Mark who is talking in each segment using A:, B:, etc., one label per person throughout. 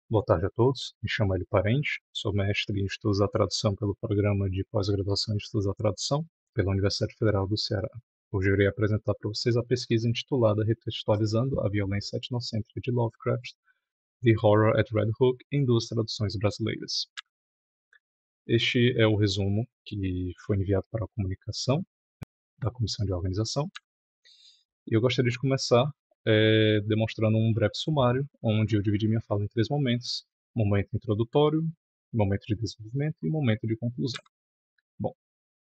A: Boa tarde a todos. Me chamo Hélio Parente, sou mestre em Estudos da Tradução pelo Programa de Pós-Graduação em Estudos da Tradução pela Universidade Federal do Ceará. Hoje eu irei apresentar para vocês a pesquisa intitulada Retextualizando a Violência Etnocêntrica de Lovecraft, The Horror at Red Hook, em duas traduções brasileiras. Este é o resumo que foi enviado para a comunicação da Comissão de Organização. E eu gostaria de começar demonstrando um breve sumário, onde eu dividi minha fala em três momentos: momento introdutório, momento de desenvolvimento e momento de conclusão. Bom,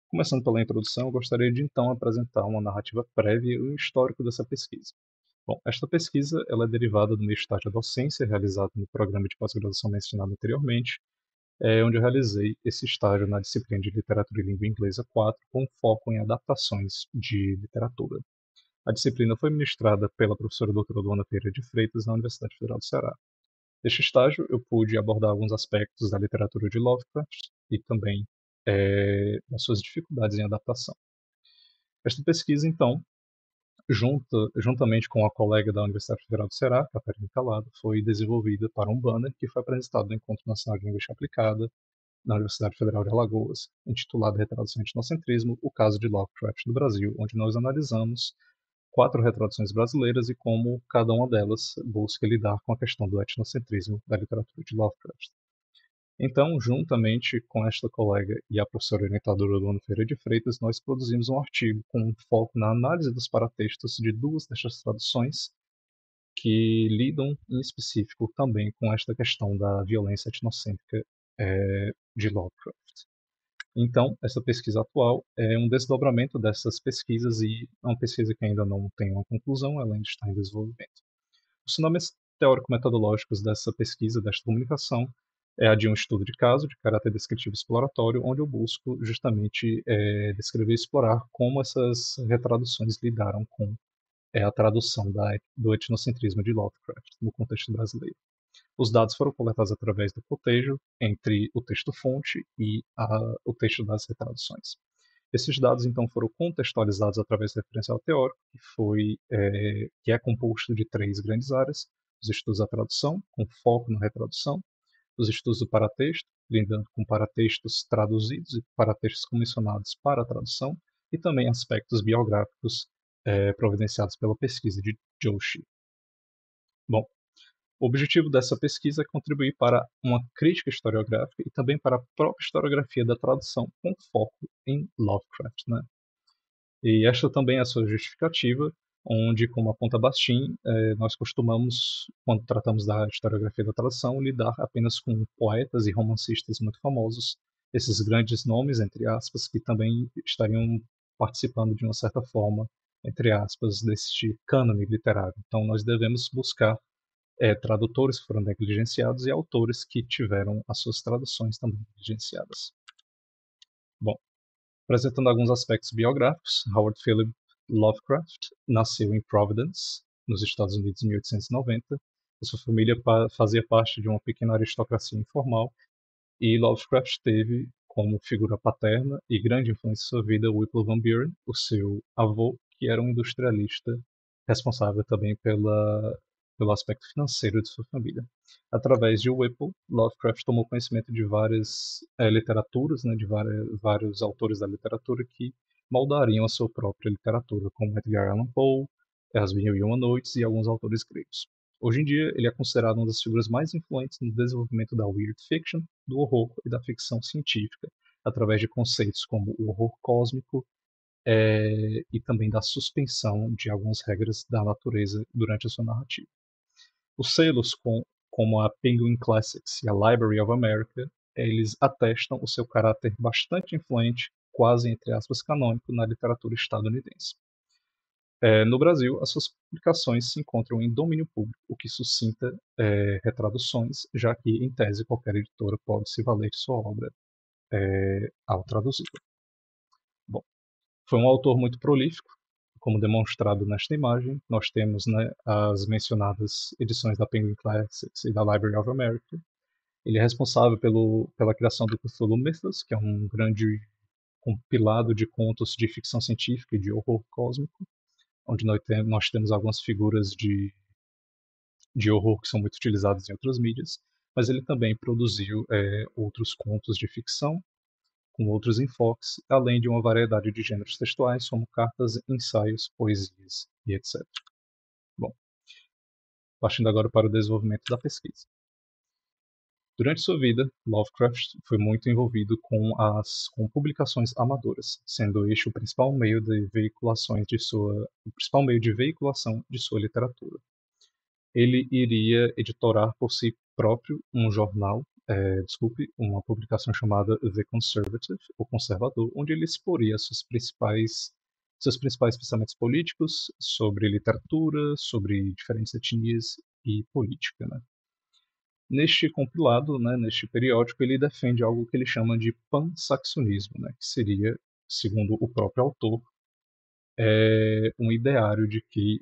A: começando pela introdução, eu gostaria de então apresentar uma narrativa prévia e um histórico dessa pesquisa. Bom, esta pesquisa ela é derivada do meu estágio de docência realizado no programa de pós-graduação mencionado anteriormente, onde eu realizei esse estágio na disciplina de Literatura e Língua Inglesa 4, com foco em adaptações de literatura. A disciplina foi ministrada pela professora doutora Luana Pereira de Freitas na Universidade Federal do Ceará. Neste estágio, eu pude abordar alguns aspectos da literatura de Lovecraft e também das suas dificuldades em adaptação. Esta pesquisa, então, juntamente com a colega da Universidade Federal do Ceará, Catarina Calado, foi desenvolvida para um banner que foi apresentado no Encontro Nacional de Linguística Aplicada na Universidade Federal de Alagoas, intitulado Retradução e Etnocentrismo, o caso de Lovecraft no Brasil, onde nós analisamos 4 retraduções brasileiras e como cada uma delas busca lidar com a questão do etnocentrismo da literatura de Lovecraft. Então, juntamente com esta colega e a professora orientadora Luana Ferreira de Freitas, nós produzimos um artigo com um foco na análise dos paratextos de duas destas traduções que lidam em específico também com esta questão da violência etnocêntrica de Lovecraft. Então, essa pesquisa atual é um desdobramento dessas pesquisas e é uma pesquisa que ainda não tem uma conclusão, ela ainda está em desenvolvimento. Os nomes teórico-metodológicos dessa pesquisa, desta comunicação, é a de um estudo de caso, de caráter descritivo e exploratório, onde eu busco justamente descrever e explorar como essas retraduções lidaram com a tradução do etnocentrismo de Lovecraft no contexto brasileiro. Os dados foram coletados através do cotejo entre o texto-fonte e o texto das retraduções. Esses dados, então, foram contextualizados através do referencial teórico, que é composto de 3 grandes áreas: os estudos da tradução, com foco na retradução; os estudos do paratexto, lidando com paratextos traduzidos e paratextos comissionados para a tradução; e também aspectos biográficos providenciados pela pesquisa de Joshi. Bom, o objetivo dessa pesquisa é contribuir para uma crítica historiográfica e também para a própria historiografia da tradução, com foco em Lovecraft, né? E esta também é a sua justificativa, onde, como aponta Bastin, nós costumamos, quando tratamos da historiografia da tradução, lidar apenas com poetas e romancistas muito famosos, esses grandes nomes, entre aspas, que também estariam participando de uma certa forma, entre aspas, deste cânone literário. Então, nós devemos buscar tradutores que foram negligenciados e autores que tiveram as suas traduções também negligenciadas. Bom, apresentando alguns aspectos biográficos, Howard Philip Lovecraft nasceu em Providence, nos Estados Unidos, em 1890. A sua família fazia parte de uma pequena aristocracia informal e Lovecraft teve como figura paterna e grande influência em sua vida Whipple Van Buren, o seu avô, que era um industrialista responsável também pelo aspecto financeiro de sua família. Através de Whipple, Lovecraft tomou conhecimento de várias literaturas, né, de vários autores da literatura que moldariam a sua própria literatura, como Edgar Allan Poe, As Mil e Uma Noites e alguns autores gregos. Hoje em dia, ele é considerado uma das figuras mais influentes no desenvolvimento da weird fiction, do horror e da ficção científica, através de conceitos como o horror cósmico, e também da suspensão de algumas regras da natureza durante a sua narrativa. Os selos como a Penguin Classics e a Library of America, eles atestam o seu caráter bastante influente, quase entre aspas canônico, na literatura estadunidense. No Brasil, as suas publicações se encontram em domínio público, o que suscita retraduções, já que, em tese, qualquer editora pode se valer de sua obra ao traduzi-la. Bom, foi um autor muito prolífico, como demonstrado nesta imagem. Nós temos, né, as mencionadas edições da Penguin Classics e da Library of America. Ele é responsável pela criação do Cthulhu Mythos, que é um grande compilado de contos de ficção científica e de horror cósmico, onde nós temos algumas figuras de horror que são muito utilizadas em outras mídias. mas ele também produziu outros contos de ficção, com outros enfoques, além de uma variedade de gêneros textuais, como cartas, ensaios, poesias e etc. Bom, partindo agora para o desenvolvimento da pesquisa. Durante sua vida, Lovecraft foi muito envolvido com publicações amadoras, sendo este o principal meio de veiculação de sua literatura. Ele iria editorar por si próprio um jornal, uma publicação chamada The Conservative, o Conservador, onde ele exporia seus principais pensamentos políticos sobre literatura, sobre diferentes etnias e política, né? Neste compilado, né, neste periódico, ele defende algo que ele chama de pansaxonismo, né, que seria, segundo o próprio autor, um ideário de que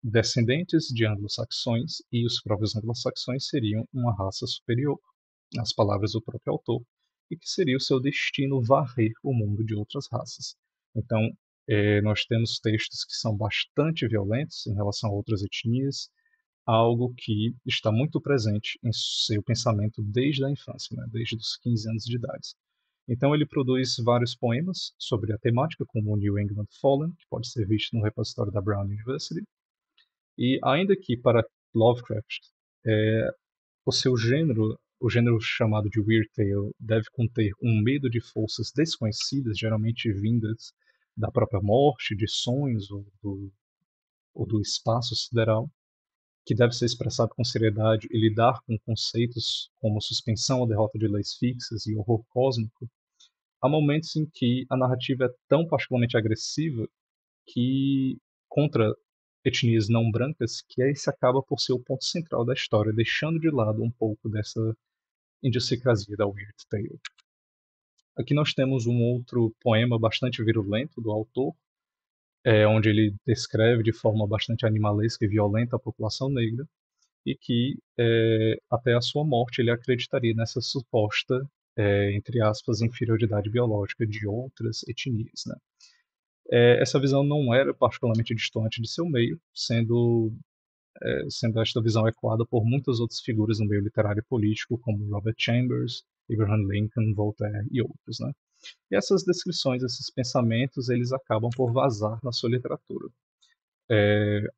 A: descendentes de anglo-saxões e os próprios anglo-saxões seriam uma raça superior, nas palavras do próprio autor, e que seria o seu destino varrer o mundo de outras raças. Então, nós temos textos que são bastante violentos em relação a outras etnias, algo que está muito presente em seu pensamento desde a infância, né? Desde os 15 anos de idade. Então ele produz vários poemas sobre a temática, como o New England Fallen, que pode ser visto no repositório da Brown University. E ainda que para Lovecraft o gênero chamado de Weird Tale, deve conter um medo de forças desconhecidas, geralmente vindas da própria morte, de sonhos ou do espaço sideral, que deve ser expressado com seriedade e lidar com conceitos como suspensão ou derrota de leis fixas e horror cósmico, há momentos em que a narrativa é tão particularmente agressiva que contra etnias não brancas que esse acaba por ser o ponto central da história, deixando de lado um pouco dessa idiosincrasia da Weird Tale. Aqui nós temos um outro poema bastante virulento do autor, onde ele descreve de forma bastante animalesca e violenta a população negra, e que até a sua morte ele acreditaria nessa suposta, entre aspas, inferioridade biológica de outras etnias, né? Essa visão não era particularmente distante de seu meio, sendo esta visão ecoada por muitas outras figuras no meio literário e político, como Robert Chambers, Abraham Lincoln, Voltaire e outros, né? E essas descrições, esses pensamentos, eles acabam por vazar na sua literatura.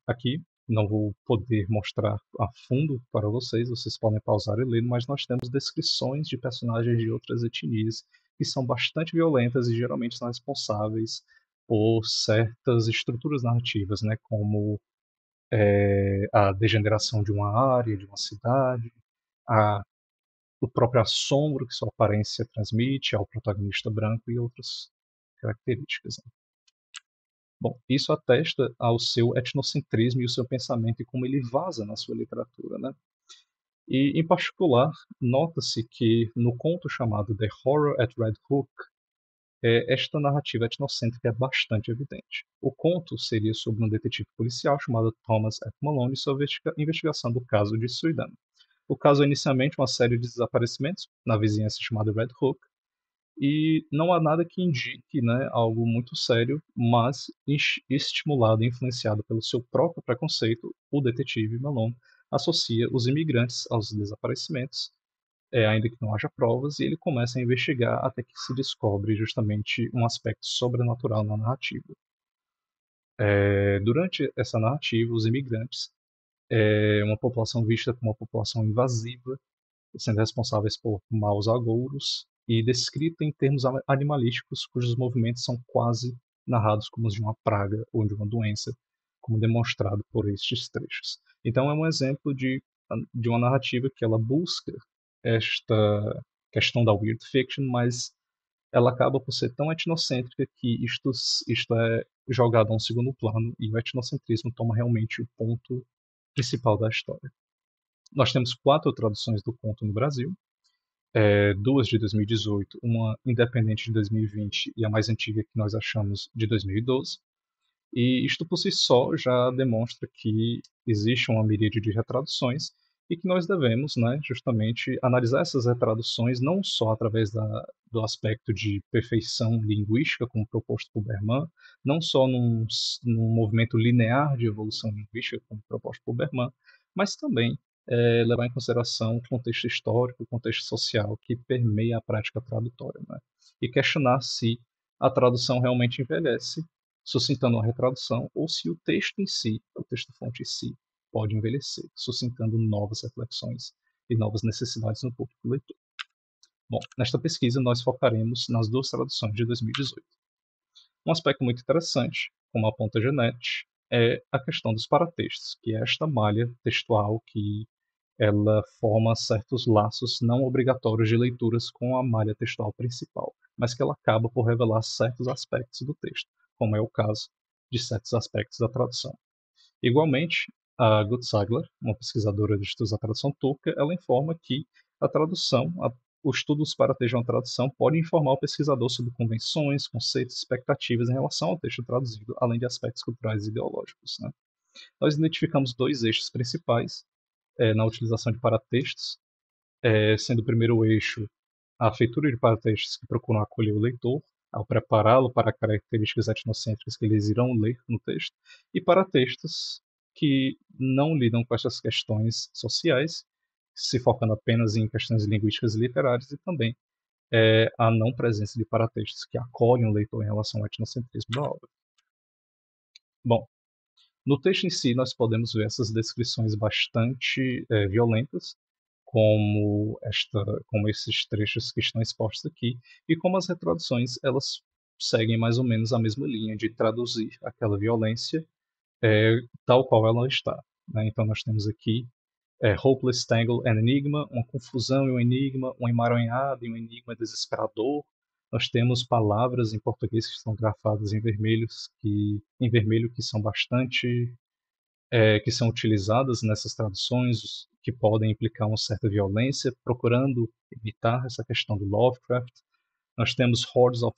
A: Aqui não vou poder mostrar a fundo para vocês podem pausar e ler, mas nós temos descrições de personagens de outras etnias que são bastante violentas e geralmente são responsáveis por certas estruturas narrativas, né, como a degeneração de uma área, de uma cidade, a, o próprio assombro que sua aparência transmite ao protagonista branco e outras características, né? Bom, isso atesta ao seu etnocentrismo e o seu pensamento e como ele vaza na sua literatura, né? E, em particular, nota-se que no conto chamado The Horror at Red Hook, esta narrativa etnocêntrica é bastante evidente. O conto seria sobre um detetive policial chamado Thomas F. Malone e sua investigação do caso de Suidan. O caso é inicialmente uma série de desaparecimentos na vizinhança chamada Red Hook, e não há nada que indique, né, algo muito sério, mas estimulado e influenciado pelo seu próprio preconceito, o detetive Malone associa os imigrantes aos desaparecimentos, ainda que não haja provas, e ele começa a investigar até que se descobre justamente um aspecto sobrenatural na narrativa. Durante essa narrativa, os imigrantes uma população vista como uma população invasiva, sendo responsáveis por maus agouros e descrita em termos animalísticos, cujos movimentos são quase narrados como os de uma praga ou de uma doença, como demonstrado por estes trechos. Então é um exemplo de uma narrativa que ela busca esta questão da weird fiction, mas ela acaba por ser tão etnocêntrica que isto é jogado a um segundo plano e o etnocentrismo toma realmente o ponto principal da história. Nós temos 4 traduções do conto no Brasil, 2 de 2018, uma independente de 2020 e a mais antiga que nós achamos de 2012. E isto por si só já demonstra que existe uma miríade de retraduções e que nós devemos, né, justamente analisar essas retraduções não só através do aspecto de perfeição linguística, como proposto por Berman, não só num movimento linear de evolução linguística, como proposto por Berman, mas também levar em consideração o contexto histórico, o contexto social que permeia a prática tradutória, né? E questionar se a tradução realmente envelhece, suscitando uma retradução, ou se o texto em si, o texto-fonte em si, pode envelhecer, suscitando novas reflexões e novas necessidades no público leitor. Bom, nesta pesquisa nós focaremos nas duas traduções de 2018. Um aspecto muito interessante, como aponta Genet, é a questão dos paratextos, que é esta malha textual que ela forma certos laços não obrigatórios de leituras com a malha textual principal, mas que ela acaba por revelar certos aspectos do texto, como é o caso de certos aspectos da tradução. Igualmente, a Gutzagler, uma pesquisadora de estudos da tradução turca, ela informa que a tradução, o estudo dos paratextos de uma tradução pode informar o pesquisador sobre convenções, conceitos e expectativas em relação ao texto traduzido, além de aspectos culturais e ideológicos, né? Nós identificamos dois eixos principais na utilização de paratextos, sendo o primeiro eixo a feitura de paratextos que procuram acolher o leitor, ao prepará-lo para características etnocêntricas que eles irão ler no texto, e paratextos que não lidam com essas questões sociais, se focando apenas em questões linguísticas e literárias, e também a não presença de paratextos que acolhem o leitor em relação ao etnocentrismo da obra. Bom, no texto em si, nós podemos ver essas descrições bastante violentas, como esses trechos que estão expostos aqui, e como as retraduções elas seguem mais ou menos a mesma linha de traduzir aquela violência tal qual ela está, né? Então nós temos aqui Hopeless Tangle and Enigma, uma confusão e um enigma, um emaranhado e um enigma desesperador. Nós temos palavras em português que estão grafadas em vermelho que são bastante que são utilizadas nessas traduções, que podem implicar uma certa violência, procurando evitar essa questão do Lovecraft. Nós temos hordes of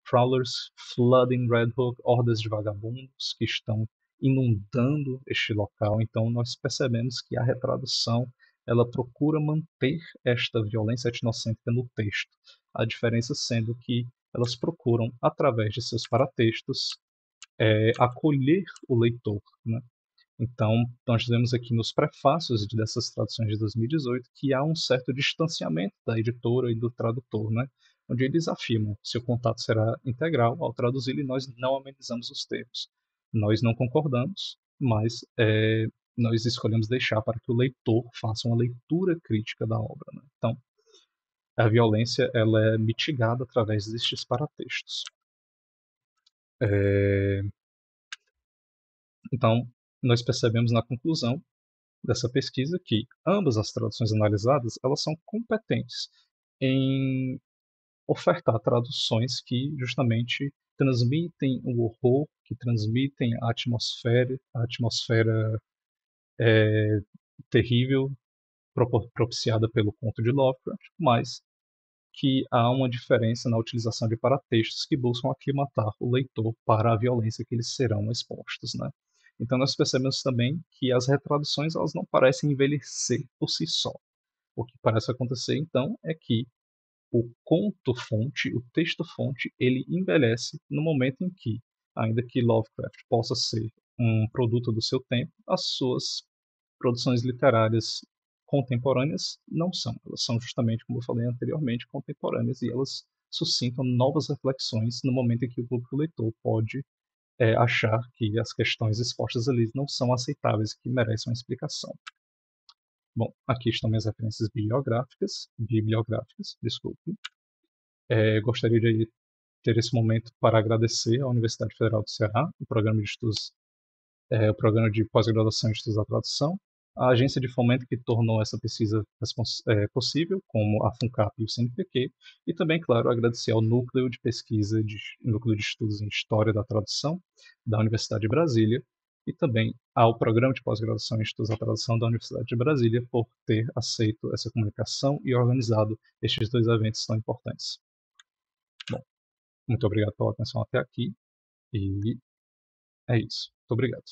A: prowlers flooding Red Hook, hordas de vagabundos que estão inundando este local. Então nós percebemos que a retradução ela procura manter esta violência etnocêntrica no texto. A diferença sendo que elas procuram, através de seus paratextos, acolher o leitor, né? Então, nós vemos aqui nos prefácios dessas traduções de 2018 que há um certo distanciamento da editora e do tradutor, né? Onde eles afirmam que seu contato será integral ao traduzir e nós não amenizamos os termos. Nós não concordamos, mas nós escolhemos deixar para que o leitor faça uma leitura crítica da obra, né? Então, a violência ela é mitigada através destes paratextos. Então, nós percebemos na conclusão dessa pesquisa que ambas as traduções analisadas elas são competentes em ofertar traduções que justamente transmitem o horror, que transmitem a atmosfera terrível propiciada pelo conto de Lovecraft, mas que há uma diferença na utilização de paratextos que buscam aclimatar o leitor para a violência que eles serão expostos, né? Então nós percebemos também que as retraduções elas não parecem envelhecer por si só. O que parece acontecer então é que o conto-fonte, o texto-fonte, ele envelhece no momento em que, ainda que Lovecraft possa ser um produto do seu tempo, as suas produções literárias contemporâneas não são. Elas são justamente, como eu falei anteriormente, contemporâneas e elas suscitam novas reflexões no momento em que o público leitor pode achar que as questões expostas ali não são aceitáveis e que merecem uma explicação. Bom, aqui estão minhas referências bibliográficas, desculpe. Gostaria de ter esse momento para agradecer à Universidade Federal do Ceará, o programa de estudos o programa de pós-graduação em estudos da tradução, a agência de fomento que tornou essa pesquisa possível, como a FUNCAP e o CNPq, e também, claro, agradecer ao Núcleo de Pesquisa, Núcleo de Estudos em História da Tradução da Universidade de Brasília, e também ao Programa de Pós-Graduação em Estudos da Tradução da Universidade de Brasília por ter aceito essa comunicação e organizado estes dois eventos tão importantes. Bom, muito obrigado pela atenção até aqui, e é isso. Muito obrigado.